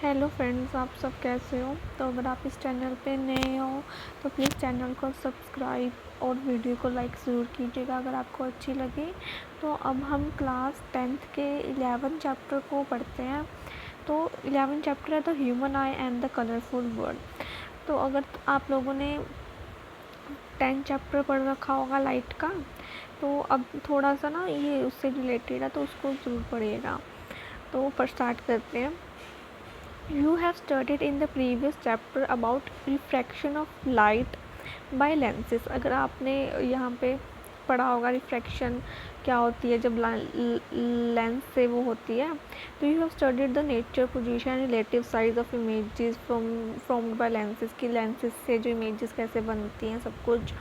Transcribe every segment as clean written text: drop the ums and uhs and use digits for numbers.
Hello friends, आप सब कैसे हो। तो अगर आप इस चैनल पे नए हो तो प्लीज़ चैनल को सब्सक्राइब और वीडियो को लाइक ज़रूर कीजिएगा अगर आपको अच्छी लगी। तो अब हम क्लास 10th के 11 चैप्टर को पढ़ते हैं। तो 11 चैप्टर है the human I and the colourful world. तो अगर आप लोगों ने 10 चैप्टर पढ़ रखा होगा लाइट का, तो अब थोड़ा सा ना ये उससे रिलेटेड है तो उसको ज़रूर पढ़िएगा। तो पर स्टार्ट करते हैं। You have studied in the previous chapter about refraction of light by lenses। अगर आपने यहाँ पे पढ़ा होगा रिफ्रैक्शन क्या होती है जब लेंस से वो होती है। तो you have studied the nature, position and relative size of images formed by lenses की लेंसेज से जो इमेजेस कैसे बनती हैं सब कुछ,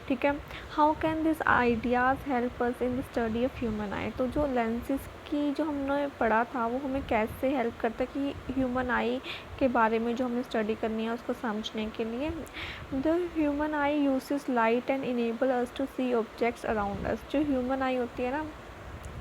ठीक है। How can this ideas help us in the study of human आई। तो जो लेंसेज की जो हमने पढ़ा था वो हमें कैसे हेल्प करता है कि ह्यूमन आई के बारे में जो हमें स्टडी करनी है उसको समझने के लिए। The human eye uses light and enable us to see objects around us. जो ह्यूमन आई होती है ना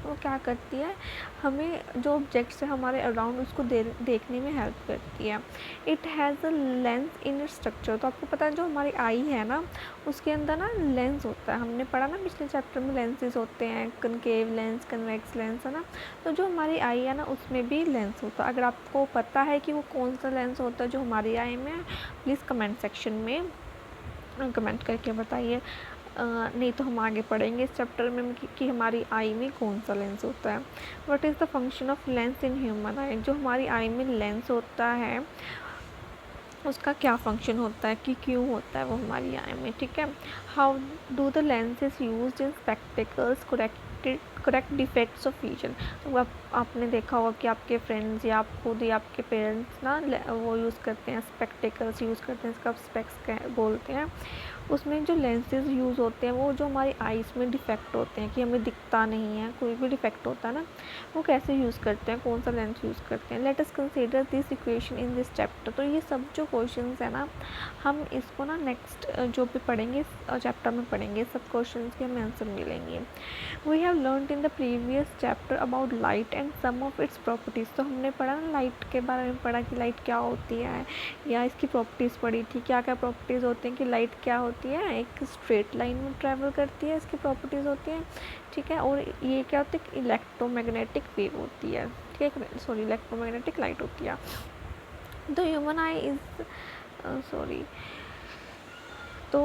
वो क्या करती है, हमें जो ऑब्जेक्ट्स है हमारे अराउंड उसको देखने में हेल्प करती है। It has a lens in its structure. तो आपको पता है जो हमारी आई है ना उसके अंदर ना लेंस होता है। हमने पढ़ा ना पिछले चैप्टर में लेंसेज होते हैं, कनकेव लेंस, कन्वेक्स लेंस, है ना। तो जो हमारी आई है ना उसमें भी लेंस होता है। अगर आपको पता है कि वो कौन सा लेंस होता है जो हमारी आई में, प्लीज़ कमेंट सेक्शन में कमेंट करके बताइए। नहीं तो हम आगे पढ़ेंगे इस चैप्टर में कि हमारी आई में कौन सा लेंस होता है। What is the function of lens in human आई। जो हमारी आई में लेंस होता है उसका क्या फंक्शन होता है कि क्यों होता है वो हमारी आई में, ठीक है। How do the lenses use in spectacles correct defects of vision. तो आपने देखा होगा कि आपके फ्रेंड्स या आप खुद या आपके पेरेंट्स ना वो यूज़ करते हैं, स्पेक्टिकल्स यूज़ करते हैं, इसका स्पेक्स बोलते हैं। उसमें जो लेंसेज यूज़ होते हैं वो जो हमारी आइज़ में डिफ़ेक्ट होते हैं कि हमें दिखता नहीं है, कोई भी डिफ़ेक्ट होता है ना, वो कैसे यूज़ करते हैं, कौन सा लेंस यूज़ करते हैं। Let us consider this equation in this chapter. तो ये सब जो क्वेश्चंस है ना हम इसको ना नेक्स्ट जो भी पढ़ेंगे चैप्टर में पढ़ेंगे, सब क्वेश्चंस के हमें आंसर मिलेंगे। We have learned in the previous chapter about light and some of its properties. तो हमने पढ़ा ना लाइट के बारे में, पढ़ा कि लाइट क्या होती है या इसकी प्रॉपर्टीज़ पढ़ी थी। क्या क्या प्रॉपर्टीज़ होती हैं कि लाइट क्या होती है, एक स्ट्रेट लाइन में ट्रैवल करती है, इसकी प्रॉपर्टीज़ होती हैं, ठीक है। और ये क्या होती है, इलेक्ट्रोमैग्नेटिक वेव होती है, ठीक है, सॉरी इलेक्ट्रोमैग्नेटिक लाइट होती है। The human eye is sorry तो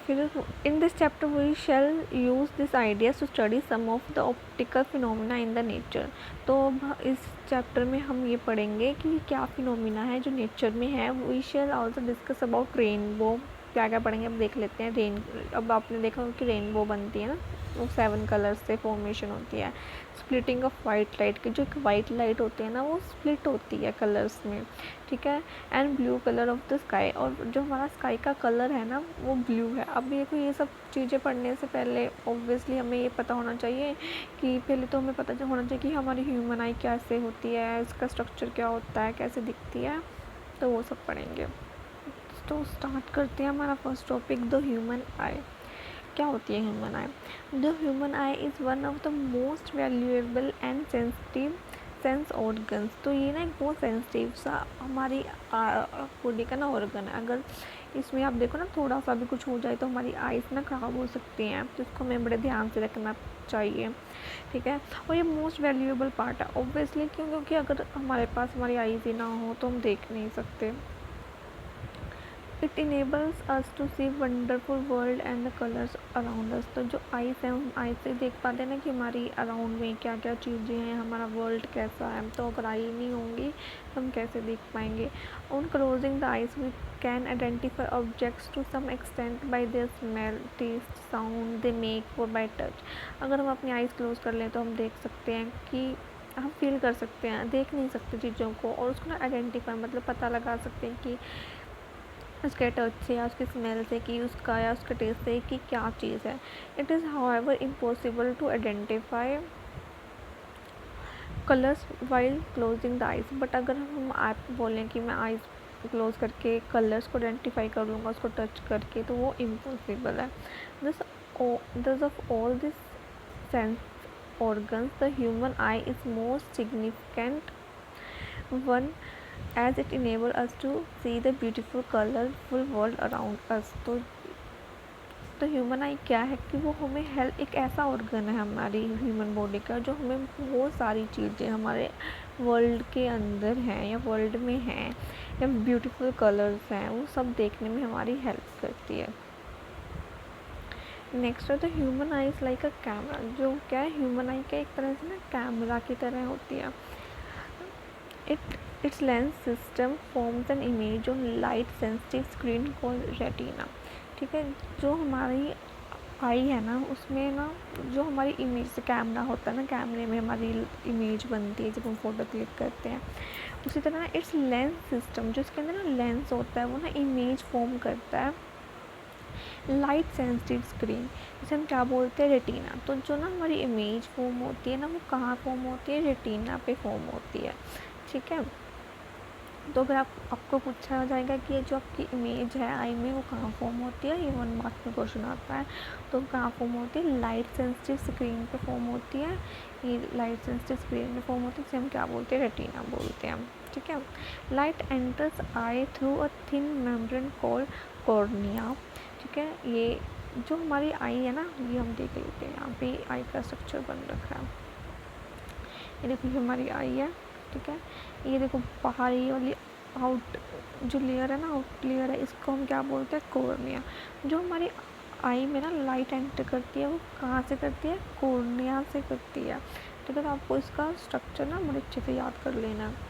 फिर in this chapter we shall use this ideas to study some of the optical phenomena in the nature. तो इस चैप्टर में हम ये पढ़ेंगे कि क्या फिनोमिना है जो नेचर में है। We shall also discuss about rainbow. क्या क्या पढ़ेंगे अब देख लेते हैं। अब आपने देखा कि रेनबो बनती है ना, वो 7 कलर्स से फॉर्मेशन होती है। स्प्लिटिंग ऑफ वाइट लाइट की, जो एक वाइट लाइट होती है ना वो स्प्लिट होती है कलर्स में, ठीक है। And blue colour of the sky, और जो हमारा स्काई का कलर है ना वो ब्लू है। अब ये ये सब चीज़ें पढ़ने से पहले ऑब्वियसली हमें ये पता होना चाहिए कि पहले तो हमें पता होना चाहिए कि हमारी ह्यूमन आई कैसे होती है, इसका स्ट्रक्चर क्या होता है, कैसे दिखती है, तो वो सब पढ़ेंगे। तो स्टार्ट करते हैं हमारा फर्स्ट टॉपिक, द ह्यूमन आई। क्या होती है human I. The human eye is one of the most valuable and sensitive sense organs. तो ये ना एक बहुत सेंसिटिव सा हमारी बॉडी का ना ऑर्गन है। अगर इसमें आप देखो ना थोड़ा सा भी कुछ हो जाए तो हमारी आइज़ ना ख़राब हो सकती हैं, तो इसको हमें बड़े ध्यान से रखना चाहिए, ठीक है। और ये मोस्ट वैल्यूएबल पार्ट है ऑब्वियसली, क्योंकि अगर हमारे पास हमारी आइज़ ही ना हो तो हम देख नहीं सकते। It enables us to see wonderful world and the colours around us. तो जो आइज़ है हम आइज़ से देख पाते हैं ना कि हमारी अराउंड में क्या क्या चीज़ें हैं, हमारा वर्ल्ड कैसा है। तो अगर आई नहीं होंगी तो हम कैसे देख पाएंगे। On closing the eyes we can identify objects to some extent by their smell, taste, sound they make और बाय टच। अगर हम अपनी आइज़ क्लोज कर लें तो हम देख सकते हैं कि हम फील कर सकते हैं, देख नहीं सकते चीज़ों को, और उसको ना आइडेंटिफाई मतलब पता लगा सकते हैं कि उसके टच से या उसके स्मेल से कि उसका या उसके टेस्ट से कि क्या चीज़ है। It is however impossible to identify colours while closing the eyes. But अगर हम आप बोलें कि मैं आइज़ क्लोज करके कलर्स को आइडेंटिफाई कर लूँगा उसको टच करके, तो वो इम्पॉसिबल है। This of all this sense organs, the human eye is most significant one as it enable us to see the beautiful colourful world around us. तो ह्यूमन आई क्या है कि वो हमें हेल्प, एक ऐसा ऑर्गन है हमारी ह्यूमन बॉडी का जो हमें बहुत सारी चीज़ें हमारे वर्ल्ड के अंदर हैं या वर्ल्ड में हैं या ब्यूटीफुल कलर्स हैं, वो सब देखने में हमारी हेल्प करती है। नेक्स्ट है तो human eye is like a camera. जो क्या है, ह्यूमन आई क्या एक तरह से ना कैमरा की तरह होती है। It's lens system forms an image on light sensitive screen called retina. ठीक है, जो हमारी आई है ना, उसमें ना जो हमारी इमेज से कैमरा होता है ना, कैमरे में हमारी इमेज बनती है जब हम फोटो क्लिक करते हैं। उसी तरह इट्स लेंस सिस्टम, जो इसके अंदर ना लेंस होता है, वो ना इमेज फॉर्म करता है लाइट सेंसिटिव स्क्रीन, जिसे हम क्या बोलते हैं, रेटिना। तो जो ना हमारी इमेज फॉर्म होती है ना, वो कहाँ फॉर्म होती है, रेटिना पे फॉर्म होती है। ठीक है, तो अगर आपको पूछा जाएगा कि ये जो आपकी इमेज है आई में, वो कहाँ फॉर्म होती है, ये 1 मार्क्स में क्वेश्चन आता है, तो कहाँ फॉर्म होती है, लाइट सेंसिटिव स्क्रीन पे फॉर्म होती है। ये लाइट सेंसिटिव स्क्रीन में फॉर्म होती है, जिसे हम क्या बोलते हैं, रेटिना बोलते हैं। ठीक है, light enters I through a thin membrane called cornea. ठीक है, ये जो हमारी आई है ना, ये हम देख लेते हैं, यहाँ पे आई का स्ट्रक्चर बन रखा है। ये देखो, ये हमारी आई है। ठीक है, ये देखो बाहर ये वाली आउट जो लेयर है ना, आउट लेयर है, इसको हम क्या बोलते हैं, कॉर्निया। जो हमारी आई में ना लाइट एंटर करती है, वो कहाँ से करती है, कॉर्निया से करती है। ठीक है, तो आपको इसका स्ट्रक्चर ना बड़े अच्छे से याद कर लेना है।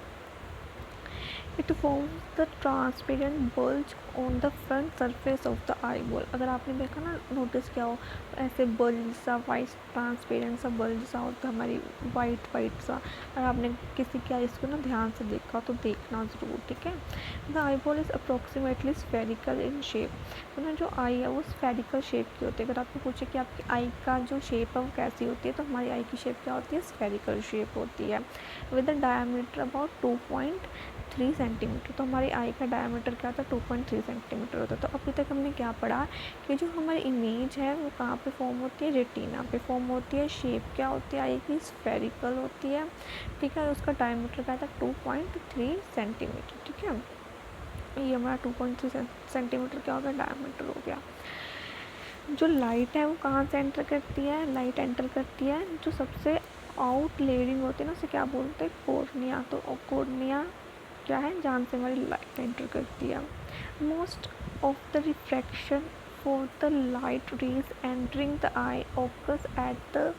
It forms the transparent bulge on the front surface of the eye ball. अगर आपने देखा ना, नोटिस किया हो, ऐसे बल्ज सा, वाइट ट्रांसपेरेंट सा बल्ज सा होता है हमारी, वाइट सा। अगर आपने किसी की आई को ना ध्यान से देखा तो देखना ज़रूर। ठीक है, the eye ball is approximately spherical in shape. तो ना जो आई है वो स्फेरिकल शेप की होती है। अगर आपको पूछे कि आपकी आई का जो शेप है वो कैसी होती है, तो हमारी आई की शेप क्या होती है, स्फेरिकल शेप होती है, with the diameter about 2.3 centimetre. तो हमारी आई का डायमीटर क्या होता है, 2.3 सेंटीमीटर होता है। तो अभी तक हमने क्या पढ़ा कि जो हमारी इमेज है वो कहाँ पे फॉर्म होती है, रेटिना पे फॉर्म होती है। शेप क्या होती है आई की, स्फेरिकल होती है। ठीक है, उसका डायमीटर क्या था, 2.3 सेंटीमीटर। ठीक है, ये हमारा 2.3 सेंटीमीटर क्या हो गया, डायमीटर हो गया। जो लाइट है वो कहाँ से एंटर करती है, लाइट एंटर करती है जो सबसे आउट लेयरिंग होती है ना, उसे क्या बोलते हैं, कॉर्निया। तो कॉर्निया क्या है, जहाँ से हमारी लाइट एंटर करती है। Most of the refraction for the light rays entering the I occurs at the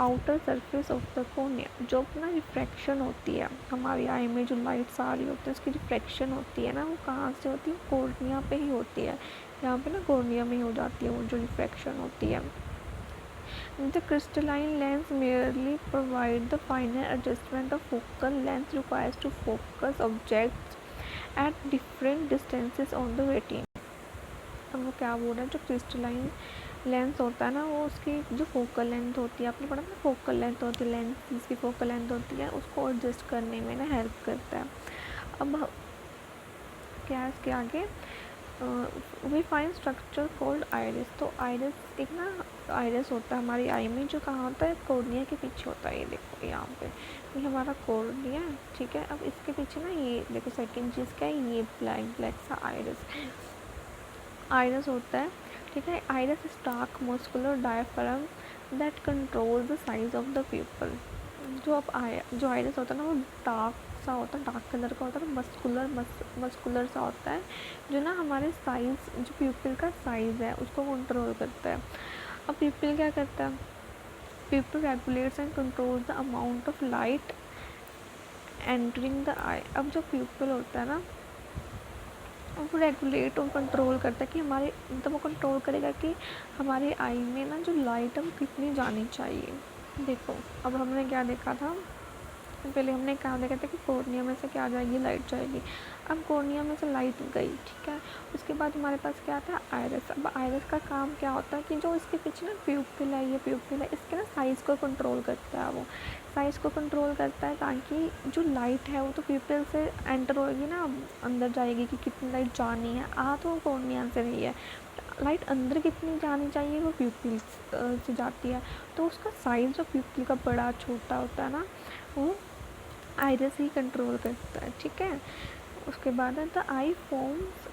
outer surface of the cornea. जो अपना रिफ्रैक्शन होती है हमारी आई में, जो लाइट्स आ रही होती है, उसकी रिफ्रैक्शन होती है ना, वो कहाँ से होती है, कॉर्निया पे ही होती है। यहाँ पे ना कॉर्निया में ही हो जाती है वो जो रिफ्रैक्शन होती है। The crystalline lens merely provide the finer adjustment of focal length required to focus objects at different distances on the retina। अब वो क्या बोल रहा है, जो क्रिस्टलाइन लेंस होता है ना, वो उसकी जो फोकल लेंथ होती है, आपने पढ़ा ना, फोकल लेंथ होती है, लेंस जिसकी फोकल लेंथ होती है, उसको एडजस्ट करने में ना हेल्प करता है। अब क्या है इसके आगे, we find structure called iris. तो आइरिस एक ना, आइरिस होता है हमारी आई में, जो कहाँ होता है, कॉर्निया के पीछे होता है। ये देखो यहाँ पे, ये हमारा कॉर्निया। ठीक है, अब इसके पीछे ना ये देखो सेकंड चीज़ क्या है, ये ब्लैक सा आइरिस होता है। ठीक है, iris is dark muscular diaphragm that control the size of the pupal. जो आइरिस होता है ना, वो डार्क सा होता है, डार्क कलर का होता है, मस्कुलर सा होता है, जो ना हमारे साइज़, जो प्यूपिल का साइज़ है उसको कंट्रोल करता है। अब प्यूपिल क्या करता है, pupil regulates and control the amount of light entering the eye. अब जो प्यूपिल होता है ना, वो रेगुलेट और कंट्रोल करता है कि हमारे, मतलब वो कंट्रोल करेगा कि हमारी आई में ना जो लाइट है वो कितनी जानी चाहिए। देखो, अब हमने क्या देखा था, पहले हमने कहा देखा था कि कॉर्निया में से क्या जाएगी, लाइट जाएगी। अब कॉर्निया में से लाइट गई, ठीक है, उसके बाद हमारे पास क्या आता है, आइरिस। अब आइरिस का काम क्या होता है कि जो इसके पीछे ना प्यूपिल है, ये प्यूपिल है, इसके ना साइज़ को कंट्रोल करता है। वो साइज़ को कंट्रोल करता है ताकि जो लाइट है वो तो प्यूपिल से एंटर होगी ना, अंदर जाएगी कि कितनी लाइट जानी है, तो कॉर्निया से नहीं है। लाइट अंदर कितनी जानी चाहिए वो प्यूपिल से जाती है। तो उसका साइज़ जो प्यूपिल का बड़ा छोटा होता है ना, वो आइरिस ही कंट्रोल करता है। ठीक है, उसके बाद है the I forms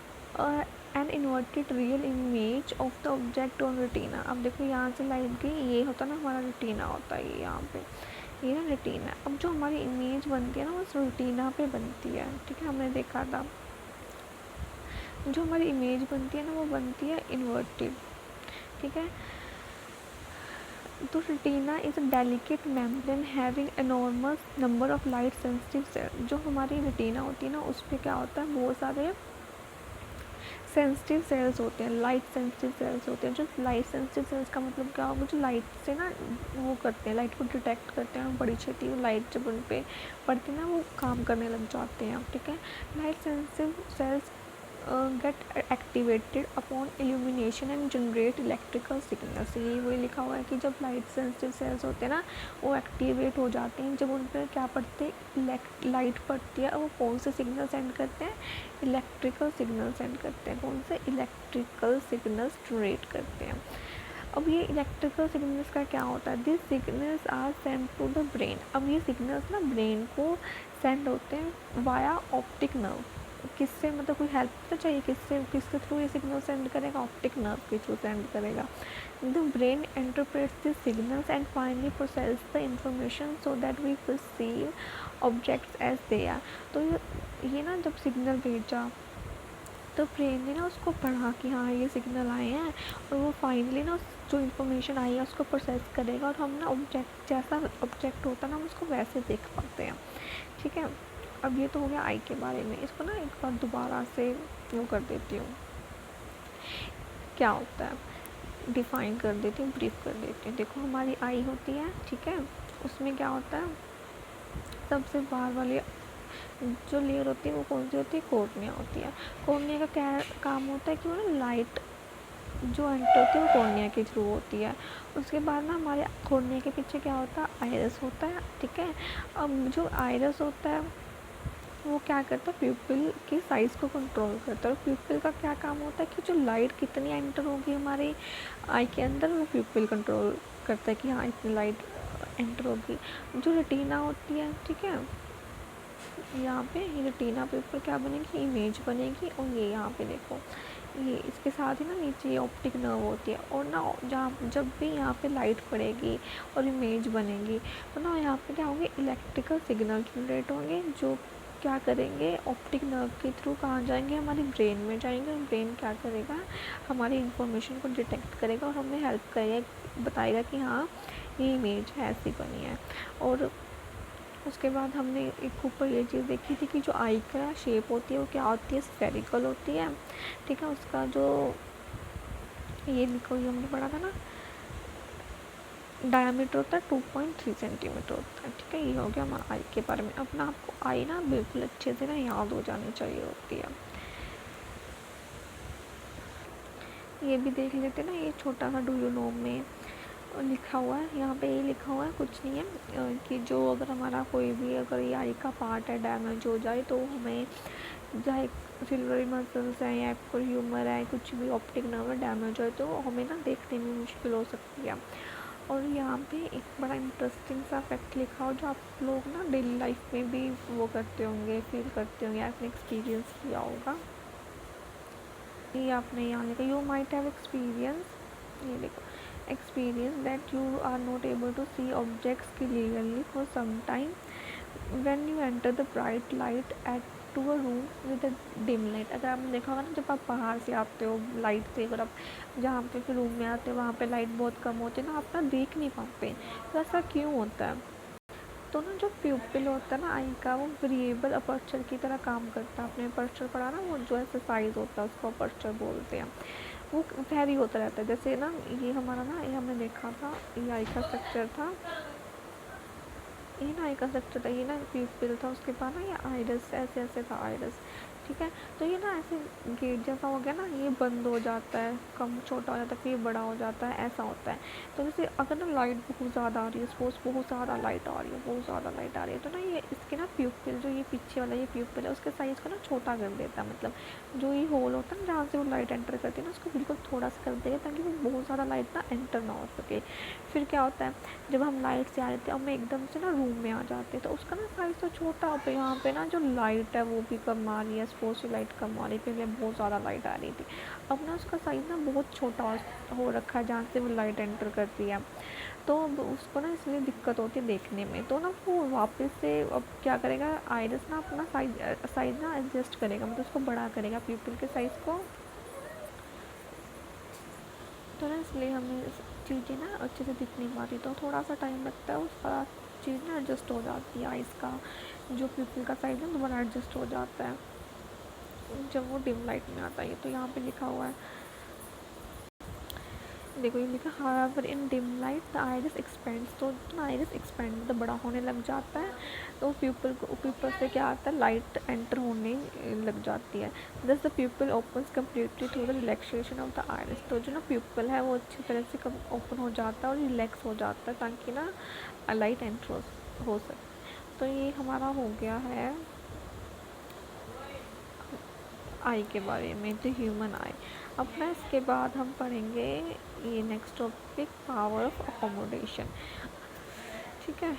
an inverted real image of the object on retina. अब देखो यहाँ से लाइट गई, ये होता ना हमारा रेटिना होता है, ये यहाँ पे ये ना रेटिना। अब जो हमारी इमेज बनती है ना वो रेटिना पे बनती है, ठीक है, हमने देखा था। जो हमारी इमेज बनती है ना वो बनती है इन्वर्टेड, ठीक है। तो retina is a delicate membrane having enormous number of light sensitive cell. जो हमारी रेटिना होती है ना उस पर क्या होता है, बहुत सारे सेंसिटिव सेल्स होते हैं, लाइट सेंसिटिव सेल्स होते हैं। जो लाइट सेंसिटिव सेल्स का मतलब क्या होगा, जो लाइट से ना वो करते हैं, लाइट को डिटेक्ट करते हैं, और बड़ी छेती लाइट जब उन पर पड़ती है ना वो काम करने लग जाते हैं, ठीक है। Light sensitive sales gate activated upon illumination and generate electrical signals. ये वही लिखा हुआ है कि जब लाइट सेंसिटिव सेल्स होते हैं ना वो एक्टिवेट हो जाते हैं जब उन पर क्या पड़ते हैं, लाइट पड़ती है, और वो कौन से सिग्नल सेंड करते हैं, इलेक्ट्रिकल सिग्नल सेंड करते हैं। कौन से इलेक्ट्रिकल सिग्नल्स जनरेट करते हैं। अब ये इलेक्ट्रिकल सिग्नल्स का क्या होता है, this signals are send to the brain. अब ये सिग्नल्स ना ब्रेन को सेंड होते हैं वाया ऑप्टिक नर्व। किससे, मतलब कोई हेल्प तो चाहिए, किसके थ्रू ये सिग्नल सेंड करेगा, ऑप्टिक नर्व के थ्रू सेंड करेगा। The brain interprets this signals and finally process the information so that we perceive objects as they are. तो ये ना जब सिग्नल भेजा तो ब्रेन ने ना उसको पढ़ा कि हाँ ये सिग्नल आए हैं, और वो फाइनली ना जो इन्फॉर्मेशन आई है उसको प्रोसेस करेगा, और हम ना ऑब्जेक्ट जैसा ऑब्जेक्ट होता है ना हम उसको वैसे देख पाते हैं, ठीक है। अब ये तो हो गया आई के बारे में। इसको ना एक बार दोबारा से वो कर देती हूँ, क्या होता है डिफ़ाइन कर देती हूँ, ब्रीफ कर देती हूँ। देखो हमारी आई होती है, ठीक है, उसमें क्या होता है, सबसे बाहर वाली जो लेयर होती है वो कौन सी होती है, कॉर्निया होती है। कॉर्निया का क्या काम होता है कि वो ना लाइट जो एंटर होती है वो कॉर्निया के थ्रू होती है। उसके बाद ना हमारे कॉर्निया के पीछे क्या होता है, आइरस होता है, ठीक है। अब जो आइरस होता है वो क्या करता है, प्यूपिल की साइज़ को कंट्रोल करता है। और प्यूपिल का क्या काम होता है कि जो लाइट कितनी एंटर होगी हमारे आई के अंदर वो प्यूपिल कंट्रोल करता है कि हाँ इतनी लाइट एंटर होगी। जो रेटिना होती है, ठीक है, यहाँ पे ये रेटिना पे ऊपर क्या बनेगी, इमेज बनेगी। और ये यहाँ पे देखो ये इसके साथ ही ना नीचे ये ऑप्टिक नर्व होती है, और ना जहाँ जब भी यहाँ पे लाइट पड़ेगी और इमेज बनेगी तो ना यहाँ पे क्या होंगे, इलेक्ट्रिकल सिग्नल जनरेट होंगे, जो क्या करेंगे ऑप्टिक नर्व के थ्रू कहाँ जाएंगे, हमारी ब्रेन में जाएंगे। और ब्रेन क्या करेगा, हमारी इंफॉर्मेशन को डिटेक्ट करेगा और हमें हेल्प करेगा, बताएगा कि हाँ ये इमेज है ऐसी बनी है। और उसके बाद हमने एक ऊपर ये चीज़ देखी थी कि जो आई का शेप होती है वो क्या होती है, स्फेरिकल होती है, ठीक है। उसका जो ये लिखो ये हमने पढ़ा था ना, डायमीटर होता है 2.3 सेंटीमीटर होता है, ठीक है। ये हो गया हमारा आई के बारे में। अब ना आपको आई ना बिल्कुल अच्छे से ना याद हो जानी चाहिए होती है। ये भी देख लेते ना, ये छोटा सा डू यू नो में लिखा हुआ है, यहाँ पे ये लिखा हुआ है, कुछ नहीं है कि जो अगर हमारा कोई भी अगर ये आई का पार्ट है डैमेज हो जाए तो हमें चाहे सिल्वरी मसल्स हैं या कोई ह्यूमर है, कुछ भी ऑप्टिक नर्व डैमेज हो तो हमें ना देखने में मुश्किल हो सकती है। और यहाँ पे एक बड़ा इंटरेस्टिंग सा फैक्ट लिखा हो जो आप लोग ना डेली लाइफ में भी वो करते होंगे, फील करते होंगे, आपने एक्सपीरियंस किया होगा। ये आपने यहाँ लिखा, यू माइट हैव एक्सपीरियंस, ये देखो, experience that you are not able to see objects clearly for some time when you enter the bright light at to a room with a dim light। अगर आपने देखा होगा ना जब आप बाहर से आते हो लाइट से, अगर आप जहाँ पे फिर रूम में आते हो वहाँ पे लाइट बहुत कम होती है ना, आप ना देख नहीं पाते। तो ऐसा क्यों होता है, तो ना जो प्यूपिल होता है ना आई का वो वेरिएबल अपर्चर की तरह काम करता है। आपने अपर्चर पढ़ा ना, वो जो ऐसा साइज़ होता है उसको अपर्चर बोलते हैं। वो वेरी होता रहता है, जैसे ना ये हमारा ना ये हमने देखा था, ये आई का स्ट्रक्चर था, ये ना आई का स्ट्रक्चर था, ये ना प्यूपिल था, उसके बाद ना ये आइरस ऐसे ऐसे था आइरस, ठीक है। तो ये ना ऐसे गेट जैसा हो गया ना, ये बंद हो जाता है, कम छोटा हो जाता है, फिर ये बड़ा हो जाता है, ऐसा होता है। तो जैसे अगर ना लाइट बहुत ज़्यादा आ रही है, सपोज बहुत ज़्यादा लाइट आ रही है, बहुत ज़्यादा लाइट आ रही है, तो ना ये इसके ना प्यूपिल, जो ये पीछे वाला ये प्यूपिल है, उसके साइज़ को ना छोटा कर देता है। मतलब जो ये होल होता है ना जहाँ से वो लाइट एंटर करती है ना, उसको बिल्कुल थोड़ा सा कर देगा ताकि वो बहुत ज़्यादा लाइट ना एंटर ना हो सके। फिर क्या होता है, जब हम लाइट से आ रहे थे, अब हम एकदम से ना रूम में आ जाते हैं, तो उसका ना साइज़ तो छोटा हो, यहाँ पे ना जो लाइट है वो भी कम आ रही है, सपोज की लाइट कम आ रही थी, पहले बहुत ज़्यादा लाइट आ रही थी, अब ना उसका साइज़ ना बहुत छोटा हो रखा है जहाँ से वो लाइट एंटर करती है। तो अब उसको ना इसलिए दिक्कत होती है देखने में, तो ना वो वापस से अब क्या करेगा, आइरिस ना अपना साइज़ ना एडजस्ट करेगा, मतलब उसको बड़ा करेगा पीपल के साइज़ को। तो ना इसलिए हमें चीज़ें ना अच्छे से दिख नहीं पाती, तो थोड़ा सा टाइम लगता है, उसका चीज़ ना एडजस्ट हो जाती है, आइज़ का जो पीपल का साइज़ है दोबारा एडजस्ट हो जाता है जब वो डिम लाइट में आता है। तो यहाँ पे लिखा हुआ है, देखो ये लिखा, however in dim light the iris expends, तो आइरिस एक्सपेंड तो बड़ा होने लग जाता है, तो प्यूपल से क्या आता है, लाइट एंटर होने लग जाती है। दस the pupal opens completely through the relaxation of the iris, तो जो ना प्यूपल है वो अच्छी तरह से ओपन हो जाता है और रिलैक्स हो जाता है ताकि ना लाइट एंटर हो सके। तो ये हमारा हो गया है आई के बारे में, द ह्यूमन आई। अब ना इसके बाद हम पढ़ेंगे ये next topic, power of accommodation. ठीक है।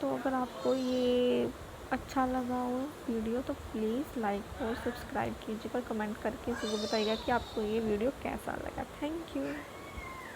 तो अगर आपको ये अच्छा लगा हो वीडियो तो प्लीज़ लाइक और सब्सक्राइब कीजिए, पर कमेंट करके ज़रूर बताइएगा कि आपको ये वीडियो कैसा लगा। Thank you.